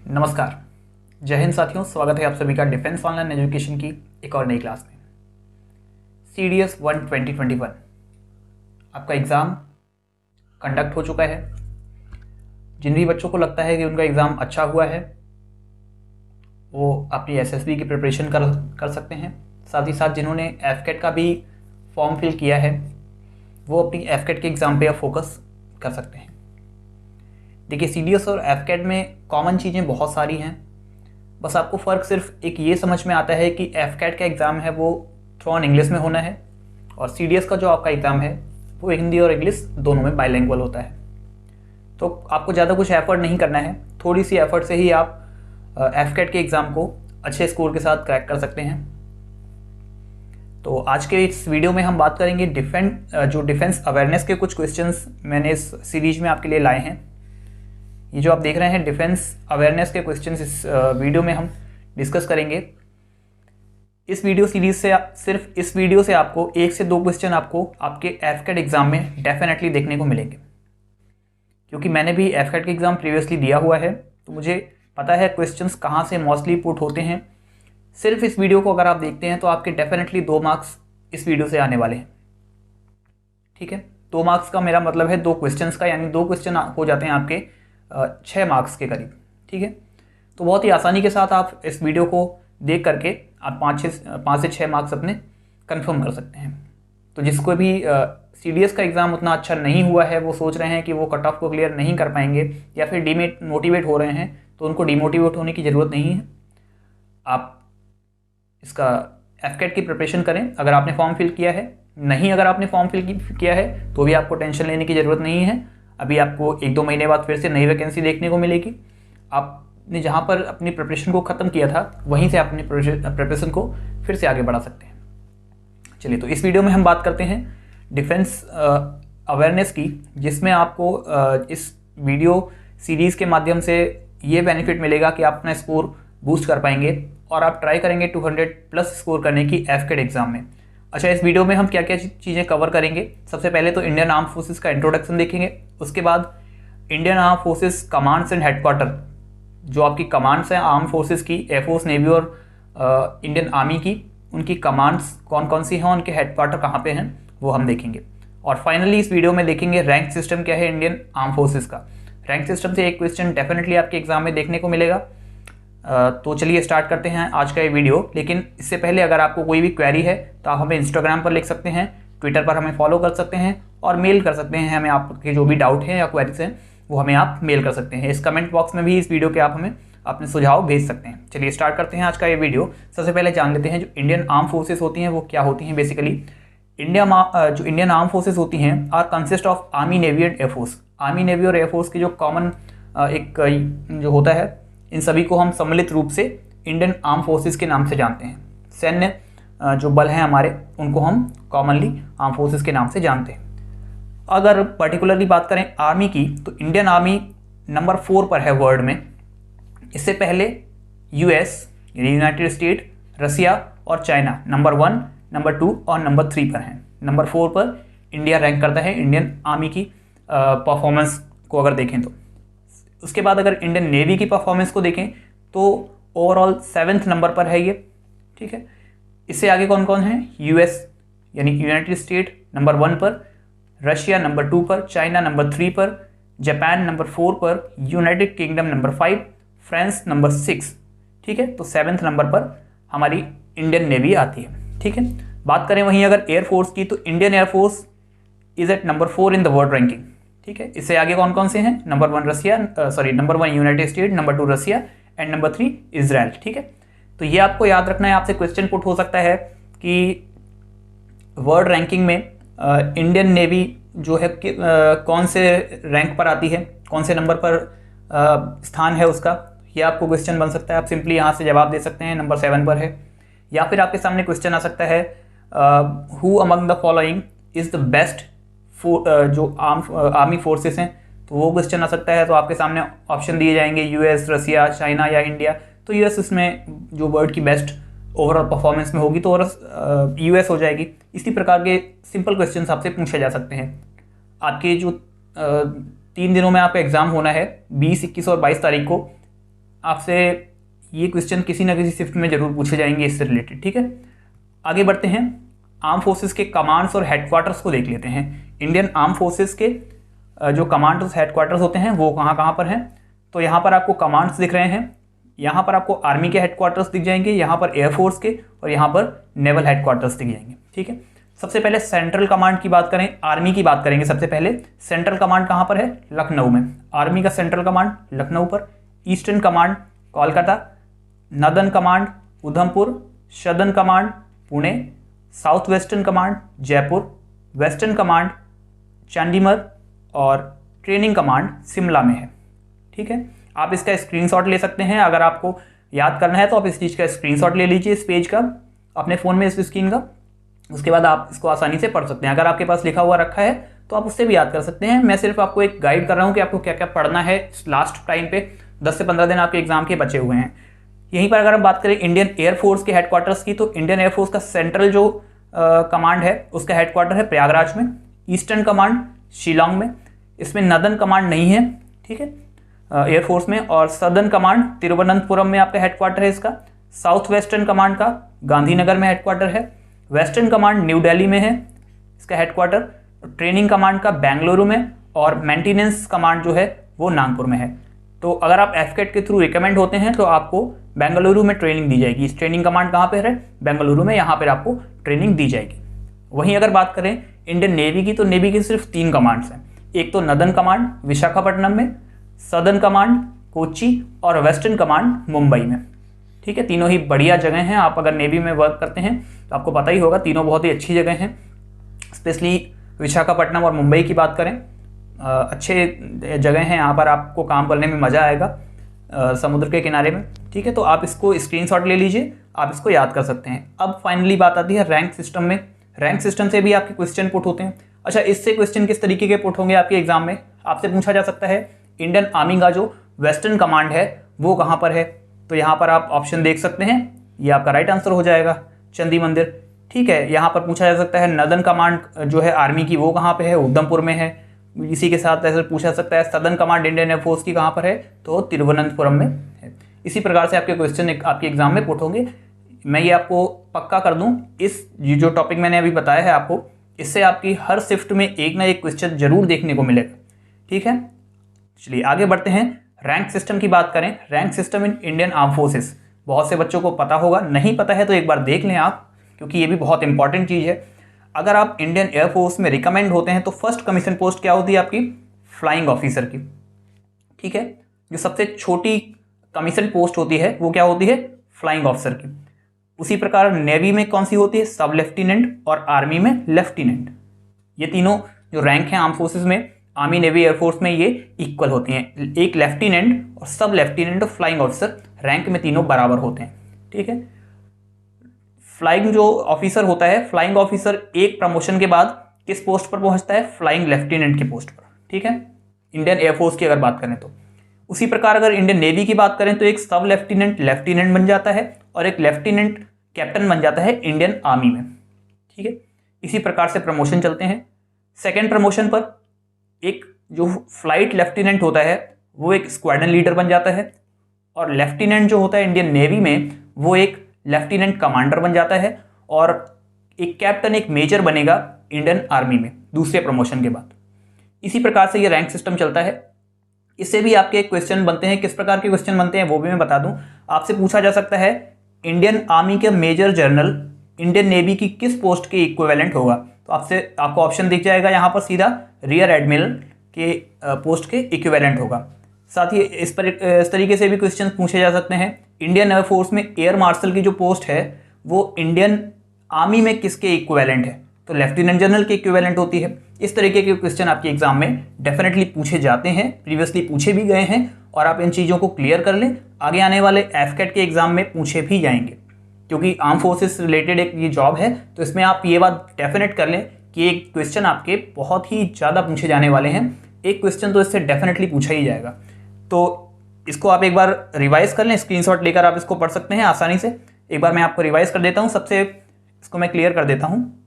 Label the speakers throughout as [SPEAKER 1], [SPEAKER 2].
[SPEAKER 1] नमस्कार, जय हिंद साथियों। स्वागत है आप सभी का डिफेंस ऑनलाइन एजुकेशन की एक और नई क्लास में। CDS 1 2021 आपका एग्ज़ाम कंडक्ट हो चुका है। जिन भी बच्चों को लगता है कि उनका एग्ज़ाम अच्छा हुआ है वो अपनी SSB की प्रिपरेशन कर सकते हैं। साथ ही साथ जिन्होंने FCAT का भी फॉर्म फिल किया है वो अपनी FCAT के एग्ज़ाम पे फोकस कर सकते हैं। देखिए, CDS और FCAT में कॉमन चीज़ें बहुत सारी हैं, बस आपको फ़र्क सिर्फ एक ये समझ में आता है कि FCAT का एग्ज़ाम है वो थ्रू ऑन इंग्लिश में होना है और CDS का जो आपका एग्ज़ाम है वो हिंदी और इंग्लिश दोनों में बाइलिंगुअल होता है। तो आपको ज़्यादा कुछ एफर्ट नहीं करना है, थोड़ी सी एफर्ट से ही आप FCAT के एग्ज़ाम को अच्छे स्कोर के साथ क्रैक कर सकते हैं। तो आज के इस वीडियो में हम बात करेंगे डिफेंस अवेयरनेस के कुछ क्वेश्चंस मैंने इस सीरीज में आपके लिए लाए हैं। ये जो आप देख रहे हैं डिफेंस अवेयरनेस के क्वेश्चंस इस वीडियो में हम डिस्कस करेंगे। इस वीडियो सीरीज से सिर्फ इस वीडियो से आपको 1 से 2 क्वेश्चन आपको आपके FCAT एग्ज़ाम में डेफिनेटली देखने को मिलेंगे, क्योंकि मैंने भी FCAT के एग्ज़ाम प्रीवियसली दिया हुआ है तो मुझे पता है क्वेश्चंस कहाँ से मोस्टली पुट होते हैं। सिर्फ इस वीडियो को अगर आप देखते हैं तो आपके डेफिनेटली 2 मार्क्स इस वीडियो से आने वाले हैं। ठीक है, 2 मार्क्स का मेरा मतलब है 2 क्वेश्चंस का, यानी 2 क्वेश्चन हो जाते हैं आपके 6 मार्क्स के करीब। ठीक है, तो बहुत ही आसानी के साथ आप इस वीडियो को देख करके आप 5 से 6 मार्क्स अपने कंफर्म कर सकते हैं। तो जिसको भी CDS का एग्ज़ाम उतना अच्छा नहीं हुआ है, वो सोच रहे हैं कि वो कट ऑफ को क्लियर नहीं कर पाएंगे या फिर डिमोटिवेट हो रहे हैं, तो उनको डिमोटिवेट होने की ज़रूरत नहीं है। आप इसका FCAT की प्रिपरेशन करें अगर आपने फॉर्म फिल किया है। नहीं, अगर आपने फॉर्म फिल किया है तो भी आपको टेंशन लेने की ज़रूरत नहीं है। अभी आपको 1-2 महीने बाद फिर से नई वैकेंसी देखने को मिलेगी। आपने जहाँ पर अपनी प्रिपरेशन को ख़त्म किया था वहीं से अपनी प्रिपरेशन को फिर से आगे बढ़ा सकते हैं। चलिए, तो इस वीडियो में हम बात करते हैं डिफेंस अवेयरनेस की, जिसमें आपको इस वीडियो सीरीज़ के माध्यम से ये बेनिफिट मिलेगा कि आप अपना स्कोर बूस्ट कर पाएंगे और आप ट्राई करेंगे 200+ स्कोर करने की FCAT एग्ज़ाम में। अच्छा, इस वीडियो में हम क्या क्या चीज़ें कवर करेंगे। सबसे पहले तो इंडियन आर्म फोर्सेस का इंट्रोडक्शन देखेंगे। उसके बाद Indian arm forces commands and headquarter, जो आपकी कमांड्स हैं आर्म फोर्सेस की, एयरफोर्स, नेवी और इंडियन आर्मी की, उनकी कमांड्स कौन कौन सी हैं, उनके हेडक्वार्टर कहाँ पे हैं, वो हम देखेंगे। और फाइनली इस वीडियो में देखेंगे रैंक सिस्टम क्या है इंडियन आर्म फोर्सेस का। रैंक सिस्टम से एक क्वेश्चन डेफिनेटली आपके एग्जाम में देखने को मिलेगा। तो चलिए स्टार्ट करते हैं आज का ये वीडियो। लेकिन इससे पहले अगर आपको कोई भी क्वेरी है तो आप हमें इंस्टाग्राम पर लिख सकते हैं, ट्विटर पर हमें फॉलो कर सकते हैं और मेल कर सकते हैं हमें। आपके जो भी डाउट हैं या क्वेरीज हैं वो हमें आप मेल कर सकते हैं। इस कमेंट बॉक्स में भी इस वीडियो के आप हमें अपने सुझाव भेज सकते हैं। चलिए स्टार्ट करते हैं आज का ये वीडियो। सबसे पहले जान लेते हैं जो इंडियन आर्म फोर्सेस होती हैं वो क्या होती हैं। बेसिकली जो इंडियन आर्म फोर्सेस होती हैं are consist of army, navy and air force. Army, navy और एयरफोर्स की जो कॉमन एक जो होता है, इन सभी को हम सम्मिलित रूप से इंडियन आर्म फोर्सेस के नाम से जानते हैं। सैन्य जो बल हैं हमारे, उनको हम कॉमनली आर्म फोर्सेस के नाम से जानते हैं। अगर पर्टिकुलरली बात करें आर्मी की, तो इंडियन आर्मी नंबर 4 पर है वर्ल्ड में। इससे पहले US यानी यूनाइटेड स्टेट, रसिया और चाइना नंबर 1, नंबर 2 और नंबर 3 पर हैं। नंबर 4 पर इंडिया रैंक करता है इंडियन आर्मी की परफॉर्मेंस को अगर देखें तो। उसके बाद अगर इंडियन नेवी की परफॉर्मेंस को देखें तो ओवरऑल 7th नंबर पर है ये। ठीक है, इससे आगे कौन कौन है? US यानी यूनाइटेड स्टेट नंबर 1 पर, रशिया नंबर 2 पर, चाइना नंबर 3 पर, जापान नंबर 4 पर, United kingdom number 5, France number 6। ठीक है, तो 7th नंबर पर हमारी इंडियन नेवी आती है। ठीक है, बात करें वहीं अगर एयरफोर्स की, तो Indian air force is at number 4 in the world ranking. ठीक है, इससे आगे कौन कौन से हैं? Number 1 United State, number 2 Russia and number 3 Israel. ठीक है, तो ये आपको याद रखना है। आपसे क्वेश्चन पुट हो सकता है कि वर्ल्ड रैंकिंग में इंडियन नेवी जो है कौन से रैंक पर आती है, कौन से नंबर पर स्थान है उसका। ये आपको क्वेश्चन बन सकता है। आप सिंपली यहाँ से जवाब दे सकते हैं नंबर 7 पर है। या फिर आपके सामने क्वेश्चन आ सकता है who among the following is the best जो आर्मी फोर्सेस हैं, तो वो क्वेश्चन आ सकता है। तो आपके सामने ऑप्शन दिए जाएंगे US, रसिया, चाइना या इंडिया। तो US इसमें जो वर्ल्ड की बेस्ट ओवरऑल परफॉर्मेंस में होगी तो US हो जाएगी। इसी प्रकार के सिंपल क्वेश्चंस आपसे पूछे जा सकते हैं। आपके जो 3 दिनों में आपका एग्ज़ाम होना है, 20, 21 और 22 तारीख को, आपसे ये क्वेश्चन किसी ना किसी शिफ्ट में जरूर पूछे जाएंगे इससे रिलेटेड, ठीक है। आगे बढ़ते हैं, आर्म फोर्सेस के कमांड्स और हेडक्वार्टर्स को देख लेते हैं। इंडियन आर्म फोर्सेस के जो कमांड्स हेडक्वार्टर्स होते हैं वो कहाँ कहाँ पर हैं। तो यहाँ पर आपको कमांड्स दिख रहे हैं, यहाँ पर आपको आर्मी के हेडक्वार्टर्स दिख जाएंगे, यहाँ पर एयरफोर्स के, और यहाँ पर नेवल हेडक्वार्टर्स दिख जाएंगे, ठीक है। सबसे पहले सेंट्रल कमांड की बात करें, आर्मी की बात करेंगे। सबसे पहले सेंट्रल कमांड कहाँ पर है? लखनऊ में। आर्मी का सेंट्रल कमांड लखनऊ पर, eastern command Kolkata, northern command Udhampur, southern command Pune, south western command Jaipur, western command Chandigarh और ट्रेनिंग कमांड शिमला में है, ठीक है। आप इसका स्क्रीनशॉट ले सकते हैं, अगर आपको याद करना है तो आप इस चीज़ का स्क्रीनशॉट ले लीजिए, इस पेज का अपने फ़ोन में, इस स्क्रीन का। उसके बाद आप इसको आसानी से पढ़ सकते हैं। अगर आपके पास लिखा हुआ रखा है तो आप उससे भी याद कर सकते हैं। मैं सिर्फ आपको एक गाइड कर रहा हूँ कि आपको क्या क्या पढ़ना है लास्ट टाइम पे। 10 से 15 दिन आपके एग्जाम के बचे हुए हैं। यहीं पर अगर हम बात करें इंडियन एयरफोर्स के हेडक्वार्टर्स की, तो इंडियन एयरफोर्स का सेंट्रल जो कमांड है उसका हेडक्वार्टर है प्रयागराज में, ईस्टर्न कमांड शिलोंग में, इसमें नदन कमांड नहीं है, ठीक है, एयरफोर्स में, और सदर्न कमांड तिरुवनंतपुरम में आपका हेडक्वार्टर है इसका। साउथ वेस्टर्न कमांड का गांधीनगर में हेडक्वार्टर है। वेस्टर्न कमांड न्यू दिल्ली में है इसका हेडक्वार्टर। ट्रेनिंग कमांड का बेंगलुरु में, और मेंटेनेंस कमांड जो है वो नागपुर में है। तो अगर आप एफकेट के थ्रू रिकमेंड होते हैं तो आपको बेंगलुरु में ट्रेनिंग दी जाएगी। इस ट्रेनिंग कमांड कहाँ पर है? बेंगलुरु में, यहाँ पर आपको ट्रेनिंग दी जाएगी। वहीं अगर बात करें इंडियन नेवी की, तो नेवी की सिर्फ 3 कमांड्स हैं। एक तो नदन कमांड विशाखापट्टनम में, सदर्न कमांड कोच्चि, और वेस्टर्न कमांड मुंबई में, ठीक है। तीनों ही बढ़िया जगह हैं। आप अगर नेवी में वर्क करते हैं तो आपको पता ही होगा, तीनों बहुत ही अच्छी जगह हैं। स्पेशली विशाखापट्टनम और मुंबई की बात करें, अच्छे जगह हैं, यहाँ पर आपको काम करने में मज़ा आएगा समुद्र के किनारे में, ठीक है। तो आप इसको स्क्रीनशॉट ले लीजिए, आप इसको याद कर सकते हैं। अब फाइनली बात आती है रैंक सिस्टम में। रैंक सिस्टम से भी आपके क्वेश्चन पुट होते हैं। अच्छा, इससे क्वेश्चन किस तरीके के पुट होंगे आपके एग्जाम में? आपसे पूछा जा सकता है इंडियन आर्मी का जो वेस्टर्न कमांड है वो कहाँ पर है? तो यहाँ पर आप ऑप्शन देख सकते हैं, ये आपका राइट आंसर हो जाएगा, चंदी मंदिर, ठीक है। यहाँ पर पूछा जा सकता है नदन कमांड जो है आर्मी की वो कहाँ पे है? उधमपुर में है। इसी के साथ ऐसे पूछा जा सकता है सदर्न कमांड इंडियन एयरफोर्स की कहाँ पर है? तो तिरुवनंतपुरम में है। इसी प्रकार से आपके क्वेश्चन आपके एग्जाम में पुट होंगे। मैं ये आपको पक्का कर दूं, ये जो टॉपिक मैंने अभी बताया है आपको, इससे आपकी हर शिफ्ट में एक ना एक क्वेश्चन जरूर देखने को मिलेगा, ठीक है। चलिए आगे बढ़ते हैं। रैंक सिस्टम की बात करें, rank system in Indian arm forces बहुत से बच्चों को पता होगा, नहीं पता है तो एक बार देख लें आप, क्योंकि ये भी बहुत इंपॉर्टेंट चीज़ है। अगर आप इंडियन एयरफोर्स में रिकमेंड होते हैं तो फर्स्ट कमीशन पोस्ट क्या होती है आपकी? फ्लाइंग ऑफिसर की, ठीक है। जो सबसे छोटी कमीशन पोस्ट होती है वो क्या होती है? फ्लाइंग ऑफिसर की। उसी प्रकार नेवी में कौन सी होती है? सब लेफ्टिनेंट, और आर्मी में लेफ्टिनेंट। ये तीनों जो रैंक हैं आर्म फोर्सेस में, आर्मी नेवी एयरफोर्स में, ये इक्वल होती हैं। एक लेफ्टिनेंट और सब लेफ्टिनेंट और फ्लाइंग ऑफिसर रैंक में तीनों बराबर होते हैं, ठीक है। फ्लाइंग जो ऑफिसर होता है, फ्लाइंग ऑफिसर एक प्रमोशन के बाद किस पोस्ट पर पहुंचता है? फ्लाइंग लेफ्टिनेंट की पोस्ट पर, ठीक है, इंडियन एयरफोर्स की अगर बात करें तो। उसी प्रकार अगर इंडियन नेवी की बात करें तो एक सब लेफ्टिनेंट लेफ्टिनेंट बन जाता है, और एक लेफ्टिनेंट कैप्टन बन जाता है इंडियन आर्मी में, ठीक है। इसी प्रकार से प्रमोशन चलते हैं। सेकेंड प्रमोशन पर एक जो फ्लाइट लेफ्टिनेंट होता है वो एक स्क्वाड्रन लीडर बन जाता है, और लेफ्टिनेंट जो होता है इंडियन नेवी में वो एक लेफ्टिनेंट कमांडर बन जाता है, और एक कैप्टन, एक मेजर बनेगा इंडियन आर्मी में दूसरे प्रमोशन के बाद। इसी प्रकार से ये रैंक सिस्टम चलता है। इससे भी आपके क्वेश्चन बनते हैं। किस प्रकार के क्वेश्चन बनते हैं वो भी मैं बता दूं। आपसे पूछा जा सकता है इंडियन आर्मी के मेजर जनरल इंडियन नेवी की किस पोस्ट के इक्विवेलेंट होगा? तो आपको ऑप्शन दिख जाएगा यहाँ पर, सीधा रियर एडमिरल के पोस्ट के इक्विवेलेंट होगा। साथ ही इस तरीके से भी क्वेश्चन पूछे जा सकते हैं, इंडियन एयरफोर्स में एयर मार्शल की जो पोस्ट है वो इंडियन आर्मी में किसके इक्विवेलेंट है? तो लेफ्टिनेंट जनरल के इक्विवेलेंट होती है। इस तरीके के क्वेश्चन आपके एग्जाम में डेफिनेटली पूछे जाते हैं, प्रीवियसली पूछे भी गए हैं, और आप इन चीज़ों को क्लियर कर लें, आगे आने वाले एफकेट के एग्जाम में पूछे भी जाएंगे। क्योंकि आर्म फोर्सेस रिलेटेड एक ये जॉब है, तो इसमें आप ये बात डेफिनेट कर लें कि एक क्वेश्चन आपके बहुत ही ज़्यादा पूछे जाने वाले हैं। एक क्वेश्चन तो इससे डेफिनेटली पूछा ही जाएगा। तो इसको आप एक बार रिवाइज कर लें, स्क्रीनशॉट लेकर आप इसको पढ़ सकते हैं आसानी से। एक बार मैं आपको रिवाइज कर देता हूँ, सबसे इसको मैं क्लियर कर देता हूँ।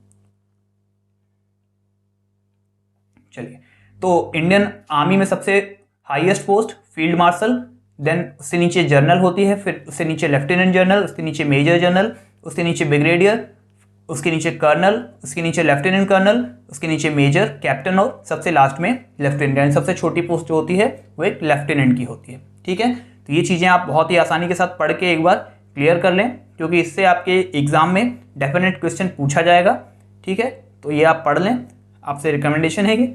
[SPEAKER 1] चलिए, तो इंडियन आर्मी में सबसे highest post field marshal, then उससे नीचे जनरल होती है, फिर उससे नीचे लेफ्टिनेंट जनरल, उसके नीचे मेजर जनरल, उसके नीचे ब्रिगेडियर, उसके नीचे कर्नल, उसके नीचे लेफ्टिनेंट कर्नल, उसके नीचे मेजर, कैप्टन और सबसे लास्ट में लेफ्टिनेंट। यानी सबसे छोटी पोस्ट जो होती है वो एक लेफ्टिनेंट की होती है। ठीक है, तो ये चीज़ें आप बहुत ही आसानी के साथ पढ़ के एक बार क्लियर कर लें, क्योंकि इससे आपके एग्जाम में डेफिनेट क्वेश्चन पूछा जाएगा। ठीक है, तो ये आप पढ़ लें, आपसे रिकमेंडेशन है कि,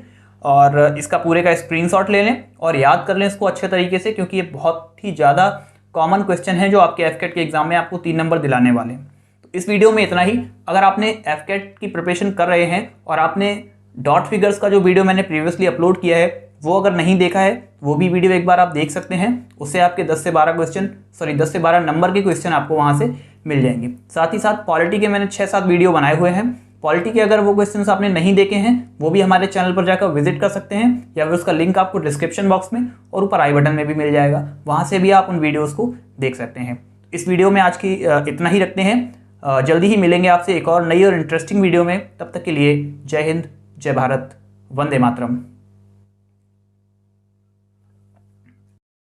[SPEAKER 1] और इसका पूरे का स्क्रीनशॉट ले लें और याद कर लें इसको अच्छे तरीके से, क्योंकि ये बहुत ही ज़्यादा कॉमन क्वेश्चन है जो आपके एफकेट के एग्जाम में आपको 3 नंबर दिलाने वाले हैं। तो इस वीडियो में इतना ही। अगर आपने एफकेट की प्रिपरेशन कर रहे हैं और आपने डॉट फिगर्स का जो वीडियो मैंने प्रीवियसली अपलोड किया है वो अगर नहीं देखा है, वो भी वीडियो एक बार आप देख सकते हैं। उससे आपके 10 से 12 नंबर के क्वेश्चन आपको वहाँ से मिल जाएंगे। साथ ही साथ पॉलिटी के मैंने 6-7 वीडियो बनाए हुए हैं। पॉलिटी के अगर वो क्वेश्चंस आपने नहीं देखे हैं, वो भी हमारे चैनल पर जाकर विजिट कर सकते हैं, या फिर उसका लिंक आपको डिस्क्रिप्शन बॉक्स में और ऊपर आई बटन में भी मिल जाएगा, वहाँ से भी आप उन वीडियोस को देख सकते हैं। इस वीडियो में आज की इतना ही रखते हैं। जल्दी ही मिलेंगे आपसे एक और नई और इंटरेस्टिंग वीडियो में। तब तक के लिए जय हिंद, जय भारत, वंदे मातरम।